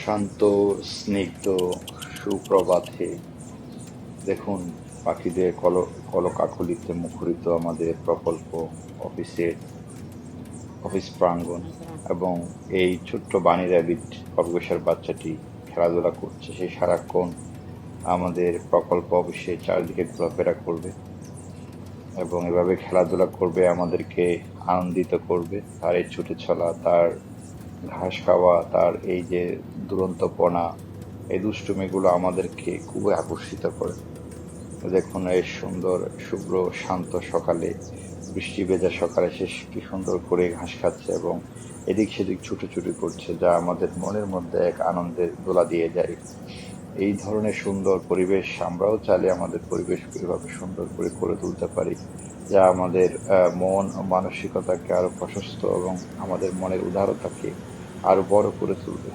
শান্ত স্নিগ্ধ সুপ্রভাতে দেখুন পাখিদের কলকাকলিতে মুখরিত আমাদের প্রকল্প অফিসের অফিস প্রাঙ্গণ এবং এই ছোট্ট বানি র্যাবিট খরগোশের বাচ্চাটি খেলাধুলা করছে। সে সারাক্ষণ আমাদের প্রকল্প অফিসে চারিদিকে ঘোরাফেরা করবে এবং এভাবে খেলাধুলা করবে, আমাদেরকে আনন্দিত করবে। তার এই ছুটে চলা, তার ঘাস খাওয়া, তার এই যে দুরন্তপনা, এই দুষ্টুমিগুলো আমাদেরকে খুবই আকর্ষিত করে। দেখুন এই সুন্দর শুভ্র শান্ত সকালে, বৃষ্টি ভেজা সকালে সে কি সুন্দর করে ঘাস খাচ্ছে এবং এদিক সেদিক ছুটোছুটি করছে, যা আমাদের মনের মধ্যে এক আনন্দের দোলা দিয়ে যায়। এই ধরনের সুন্দর পরিবেশ আমরাও চাইলে আমাদের পরিবেশকে এভাবে সুন্দর করে গড়ে তুলতে পারি, যা আমাদের মন ও মানসিকতাকে আরো প্রশস্ত এবং আমাদের মনের উদারতাকে আরো বড় করে তুলবে।